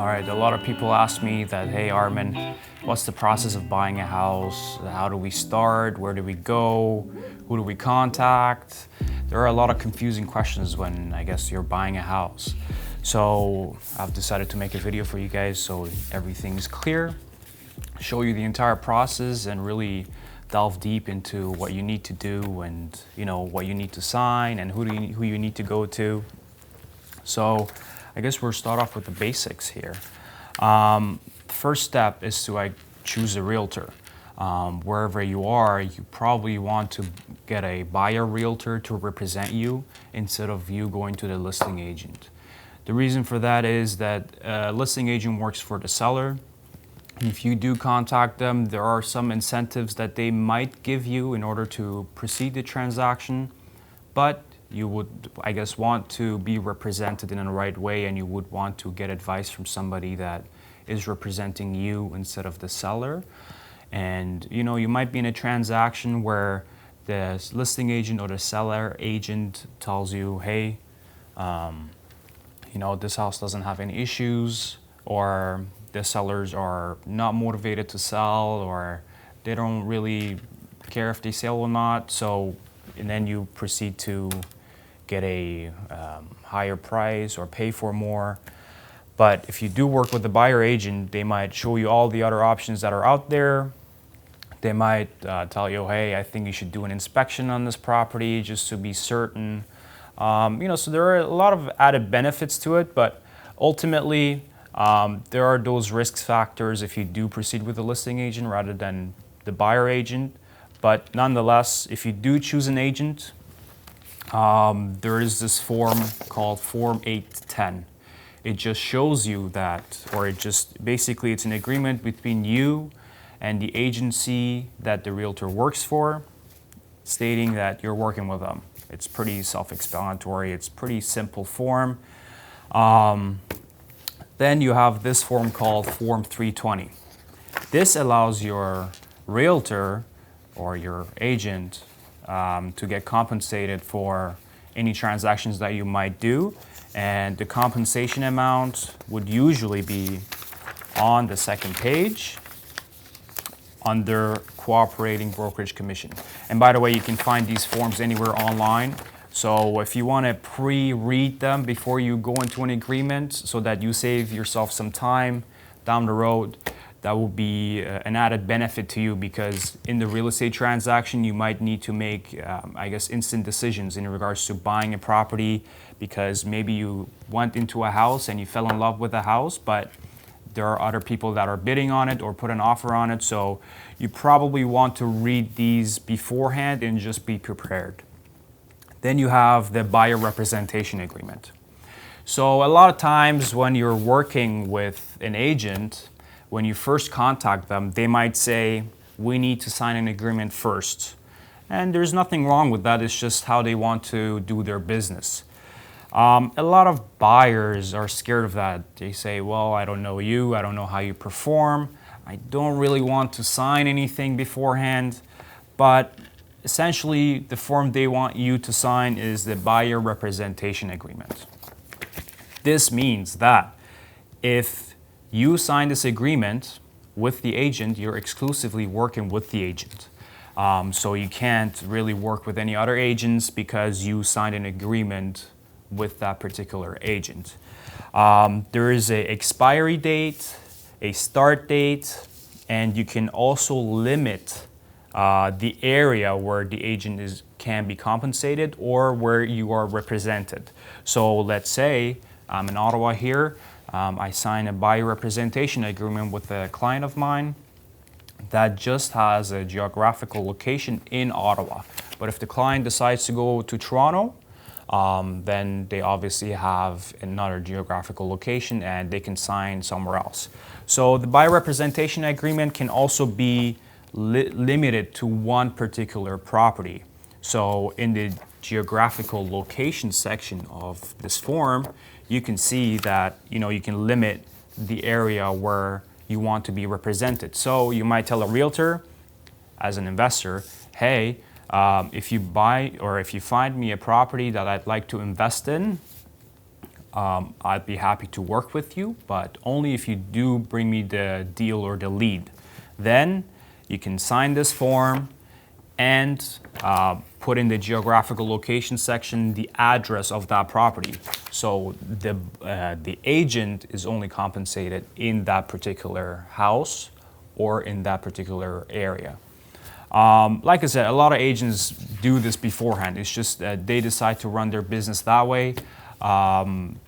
All right, a lot of people ask me that, hey Armin, what's the process of buying a house? How do we start? Where do we go? Who do we contact? There are a lot of confusing questions when I guess you're buying a house. So I've decided to make a video for you guys so everything's clear, show you the entire process and really delve deep into what you need to do and what you need to sign and who you need to go to. So I guess we'll start off with the basics here. First step is to choose a realtor. Wherever you are, you probably want to get a buyer realtor to represent you instead of you going to the listing agent. The reason for that is that a listing agent works for the seller. If you do contact them, there are some incentives that they might give you in order to proceed the transaction, but you would, I guess, want to be represented in the right way, and you would want to get advice from somebody that is representing you instead of the seller. And you might be in a transaction where the listing agent or the seller agent tells you, hey, this house doesn't have any issues, or the sellers are not motivated to sell, or they don't really care if they sell or not. And then you proceed to get a higher price or pay for more. But if you do work with the buyer agent, they might show you all the other options that are out there. They might tell you, hey, I think you should do an inspection on this property just to be certain. So there are a lot of added benefits to it, but ultimately there are those risk factors if you do proceed with the listing agent rather than the buyer agent. But nonetheless, if you do choose an agent, there is this form called Form 810. It just shows you that, or basically it's an agreement between you and the agency that the realtor works for, stating that you're working with them. It's pretty self-explanatory. It's pretty simple form. Then you have this form called Form 320. This allows your realtor or your agent to get compensated for any transactions that you might do, and the compensation amount would usually be on the second page under cooperating brokerage commission. And by the way, you can find these forms anywhere online. So if you want to pre-read them before you go into an agreement so that you save yourself some time down the road, that will be an added benefit to you, because in the real estate transaction, you might need to make, instant decisions in regards to buying a property, because maybe you went into a house and you fell in love with the house, but there are other people that are bidding on it or put an offer on it. So you probably want to read these beforehand and just be prepared. Then you have the buyer representation agreement. So a lot of times when you're working with an agent, when you first contact them, they might say, we need to sign an agreement first. And there's nothing wrong with that. It's just how they want to do their business. A lot of buyers are scared of that. They say, well, I don't know you. I don't know how you perform. I don't really want to sign anything beforehand. But essentially, the form they want you to sign is the buyer representation agreement. This means that if you sign this agreement with the agent, you're exclusively working with the agent. So you can't really work with any other agents because you signed an agreement with that particular agent. There is an expiry date, a start date, and you can also limit the area where the agent can be compensated or where you are represented. So let's say I'm in Ottawa here. I sign a buyer representation agreement with a client of mine that just has a geographical location in Ottawa. But if the client decides to go to Toronto, then they obviously have another geographical location and they can sign somewhere else. So the buyer representation agreement can also be limited to one particular property. So in the geographical location section of this form, you can see that you can limit the area where you want to be represented. So you might tell a realtor as an investor, hey, if you buy or if you find me a property that I'd like to invest in, I'd be happy to work with you, but only if you do bring me the deal or the lead. Then you can sign this form and put in the geographical location section the address of that property. So the agent is only compensated in that particular house or in that particular area. Like I said, a lot of agents do this beforehand. It's just that they decide to run their business that way, and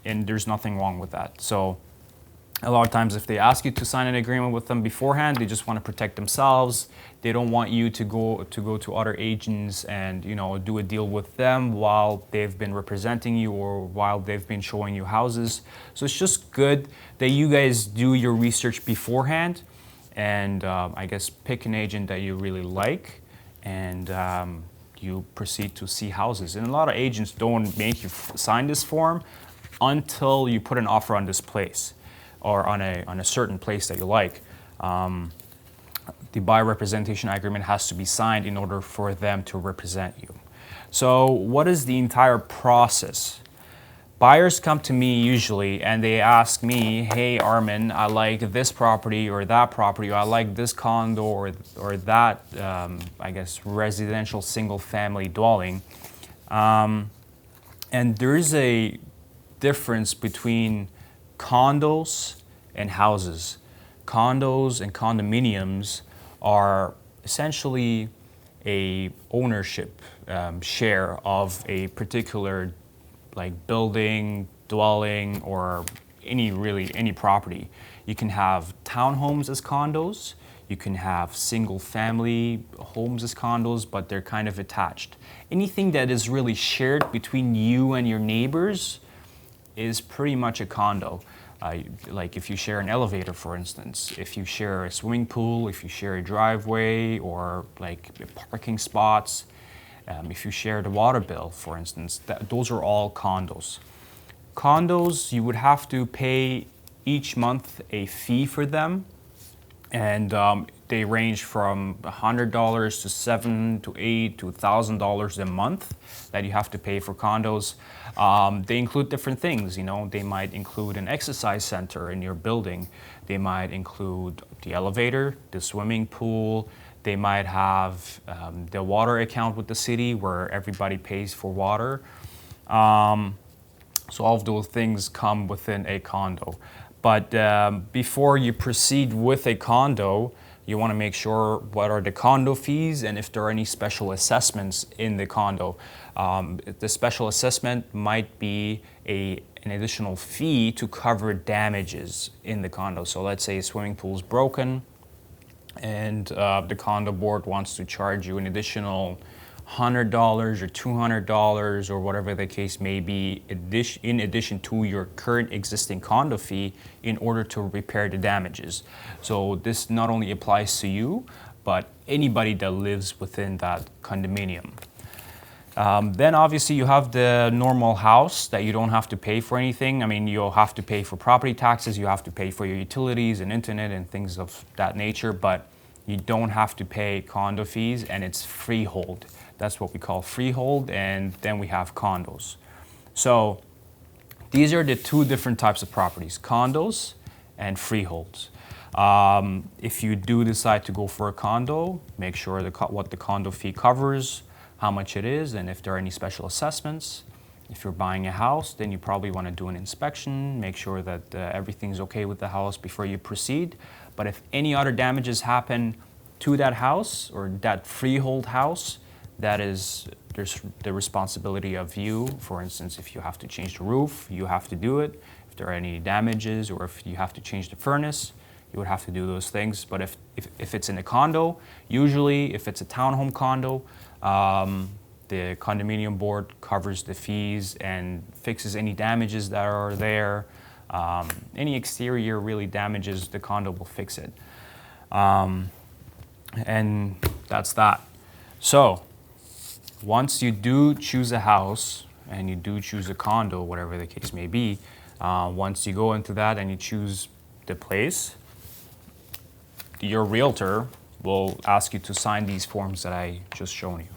there's nothing wrong with that. So a lot of times if they ask you to sign an agreement with them beforehand, they just want to protect themselves. They don't want you to go to other agents and do a deal with them while they've been representing you or while they've been showing you houses. So it's just good that you guys do your research beforehand and I guess pick an agent that you really like and you proceed to see houses. And a lot of agents don't make you sign this form until you put an offer on this place or on a certain place that you like. The buyer representation agreement has to be signed in order for them to represent you. So what is the entire process? Buyers come to me usually and they ask me, hey Armin, I like this property or that property, or I like this condo or that, I guess, residential single family dwelling. And there is a difference between condos and houses. Condos and condominiums are essentially a ownership share of a particular building, dwelling, or any property. You can have townhomes as condos, you can have single family homes as condos, but they're kind of attached. Anything that is really shared between you and your neighbors is pretty much a condo. Like if you share an elevator, for instance, if you share a swimming pool, if you share a driveway or parking spots, if you share the water bill, for instance, those are all condos. Condos, you would have to pay each month a fee for them, and they range from $100 to $700 to $800 to $1,000 a month that you have to pay for condos. They include different things, they might include an exercise center in your building. They might include the elevator, the swimming pool. They might have the water account with the city where everybody pays for water. So all of those things come within a condo. But before you proceed with a condo, you want to make sure what are the condo fees and if there are any special assessments in the condo. The special assessment might be an additional fee to cover damages in the condo. So let's say a swimming pool is broken and the condo board wants to charge you an additional $100 or $200 or whatever the case may be in addition to your current existing condo fee in order to repair the damages. So this not only applies to you, but anybody that lives within that condominium. Then obviously you have the normal house that you don't have to pay for anything. I mean, you'll have to pay for property taxes, you have to pay for your utilities and internet and things of that nature, but you don't have to pay condo fees, and it's freehold. That's what we call freehold, and then we have condos. So these are the two different types of properties, condos and freeholds. If you do decide to go for a condo, make sure what the condo fee covers, how much it is, and if there are any special assessments. If you're buying a house, then you probably want to do an inspection, make sure that everything's okay with the house before you proceed. But if any other damages happen to that house or that freehold house, there's the responsibility of you. For instance, if you have to change the roof, you have to do it. If there are any damages or if you have to change the furnace, you would have to do those things. But if it's in a condo, usually if it's a townhome condo, the condominium board covers the fees and fixes any damages that are there. Any exterior really damages, the condo will fix it. And that's that. So once you do choose a house and you do choose a condo, whatever the case may be, once you go into that and you choose the place, your realtor will ask you to sign these forms that I just shown you.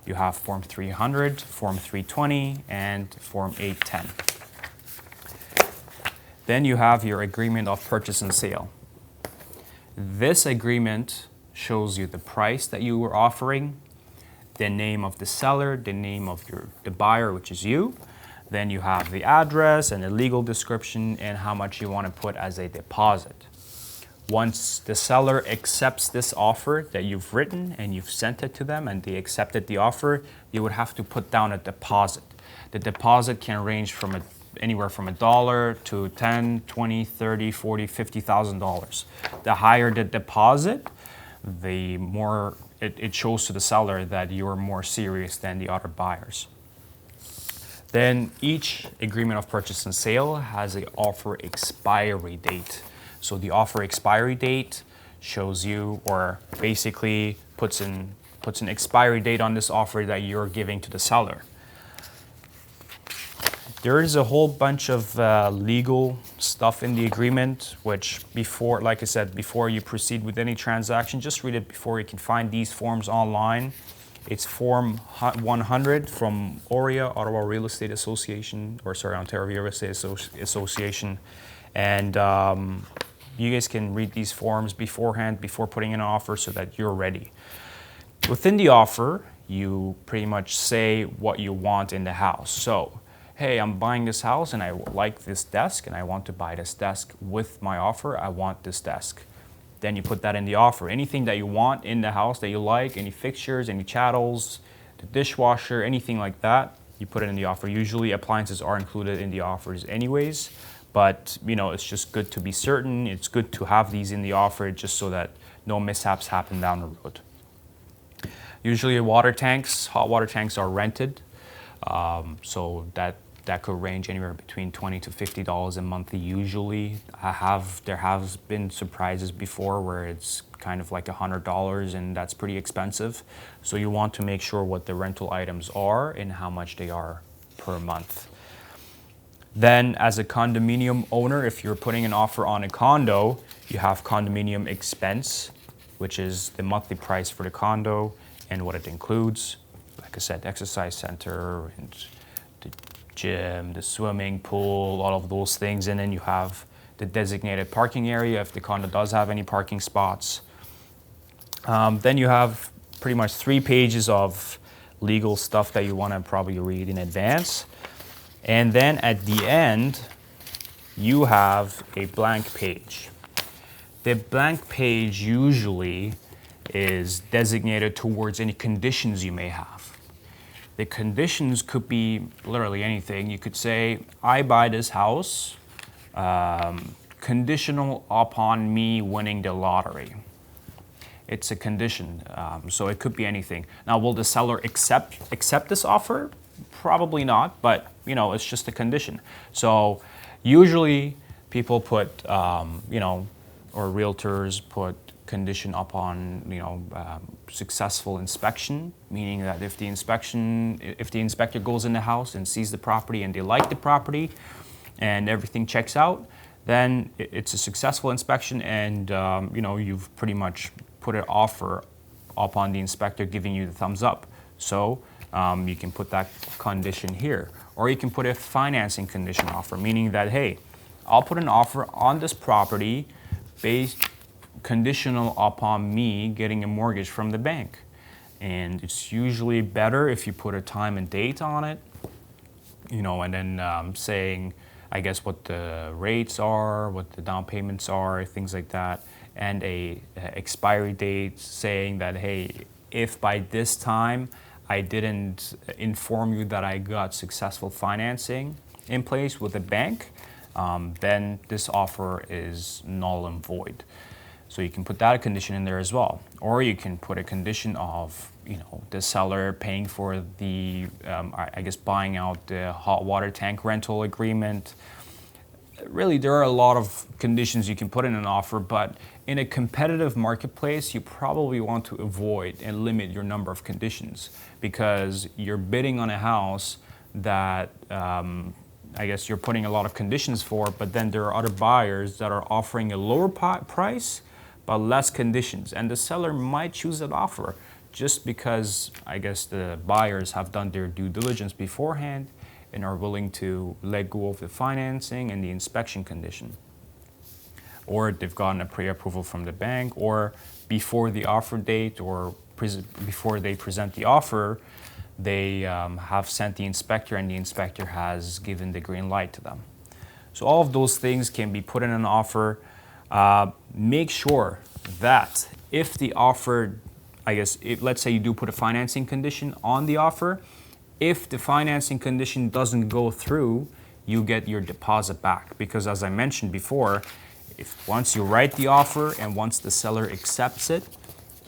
You have Form 300, Form 320, and Form 810. Then you have your agreement of purchase and sale. This agreement shows you the price that you were offering, the name of the seller, the name of the buyer, which is you. Then you have the address and the legal description and how much you want to put as a deposit. Once the seller accepts this offer that you've written and you've sent it to them and they accepted the offer, you would have to put down a deposit. The deposit can range from anywhere from $1 to $10, $20, $30, $40, $50,000. The higher the deposit, the more it shows to the seller that you're more serious than the other buyers. Then each agreement of purchase and sale has an offer expiry date. So the offer expiry date shows you, or basically puts an expiry date on this offer that you're giving to the seller. There is a whole bunch of legal stuff in the agreement, which before, like I said, before you proceed with any transaction, just read it before. You can find these forms online. It's Form 100 from OREA, Ottawa Real Estate Association, Ontario Real Estate Association. And you guys can read these forms beforehand, before putting in an offer, so that you're ready. Within the offer, you pretty much say what you want in the house. So, hey, I'm buying this house and I like this desk and I want to buy this desk with my offer. I want this desk. Then you put that in the offer. Anything that you want in the house that you like, any fixtures, any chattels, the dishwasher, anything like that, you put it in the offer. Usually appliances are included in the offers anyways, but it's just good to be certain. It's good to have these in the offer just so that no mishaps happen down the road. Usually hot water tanks are rented. So that could range anywhere between $20 to $50 a month usually. There have been surprises before where it's kind of like $100 and that's pretty expensive. So you want to make sure what the rental items are and how much they are per month. Then as a condominium owner, if you're putting an offer on a condo, you have condominium expense, which is the monthly price for the condo and what it includes. Like I said, exercise center and the gym, the swimming pool, all of those things. And then you have the designated parking area if the condo does have any parking spots. Then you have pretty much 3 pages of legal stuff that you want to probably read in advance. And then at the end, you have a blank page. The blank page usually is designated towards any conditions you may have. The conditions could be literally anything. You could say, I buy this house, conditional upon me winning the lottery. It's a condition, so it could be anything. Now, will the seller accept this offer? Probably not, but it's just a condition. So usually people put, or realtors put condition upon, successful inspection, meaning that if the inspector goes in the house and sees the property and they like the property and everything checks out, then it's a successful inspection and, you've pretty much put an offer upon the inspector giving you the thumbs up. So you can put that condition here. Or you can put a financing condition offer, meaning that, hey, I'll put an offer on this property based conditional upon me getting a mortgage from the bank. And it's usually better if you put a time and date on it, and then saying, I guess, what the rates are, what the down payments are, things like that, and a expiry date saying that, hey, if by this time I didn't inform you that I got successful financing in place with the bank, then this offer is null and void. So you can put that condition in there as well. Or you can put a condition of, the seller paying for the, buying out the hot water tank rental agreement. Really, there are a lot of conditions you can put in an offer, but in a competitive marketplace, you probably want to avoid and limit your number of conditions because you're bidding on a house that you're putting a lot of conditions for, but then there are other buyers that are offering a lower price but less conditions. And the seller might choose that offer just because, the buyers have done their due diligence beforehand and are willing to let go of the financing and the inspection condition. Or they've gotten a pre-approval from the bank, or before the offer date, or before they present the offer, they have sent the inspector, and the inspector has given the green light to them. So all of those things can be put in an offer. Make sure that if the offer, let's say you do put a financing condition on the offer, if the financing condition doesn't go through, you get your deposit back. Because as I mentioned before, if once you write the offer and once the seller accepts it,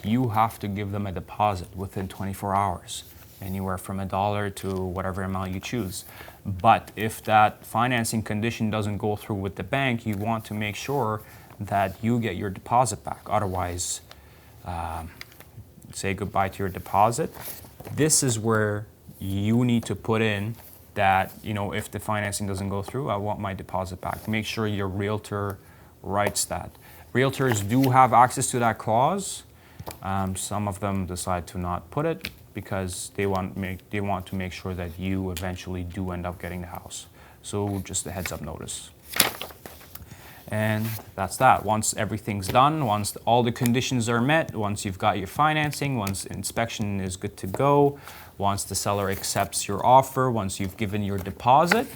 you have to give them a deposit within 24 hours, anywhere from $1 to whatever amount you choose. But if that financing condition doesn't go through with the bank, you want to make sure that you get your deposit back. Otherwise, say goodbye to your deposit. This is where you need to put in that, if the financing doesn't go through, I want my deposit back. Make sure your realtor writes that. Realtors do have access to that clause. Some of them decide to not put it because they want to make sure that you eventually do end up getting the house. So just a heads up notice. And that's that. Once everything's done, once all the conditions are met, once you've got your financing, once inspection is good to go, once the seller accepts your offer, once you've given your deposit,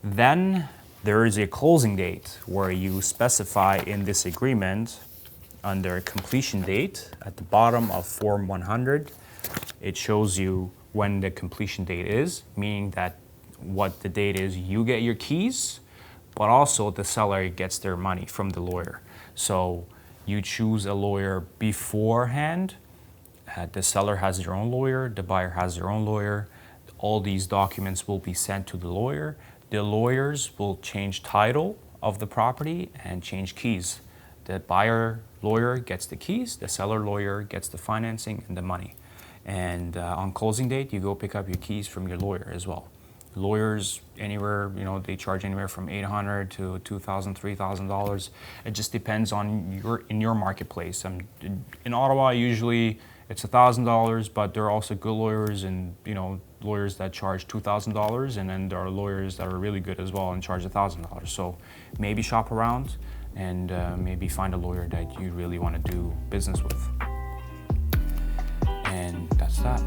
then there is a closing date where you specify in this agreement under completion date at the bottom of Form 100. It shows you when the completion date is, meaning that what the date is, you get your keys, but also the seller gets their money from the lawyer. So you choose a lawyer beforehand. The seller has their own lawyer, the buyer has their own lawyer. All these documents will be sent to the lawyer. The lawyers will change title of the property and change keys. The buyer lawyer gets the keys, the seller lawyer gets the financing and the money. And on closing date, you go pick up your keys from your lawyer as well. Lawyers, anywhere, they charge anywhere from $800 to $2,000, $3,000. It just depends on your marketplace. In Ottawa, usually it's $1,000, but there are also good lawyers and lawyers that charge $2,000, and then there are lawyers that are really good as well and charge $1,000. So maybe shop around and maybe find a lawyer that you really want to do business with. And that's that.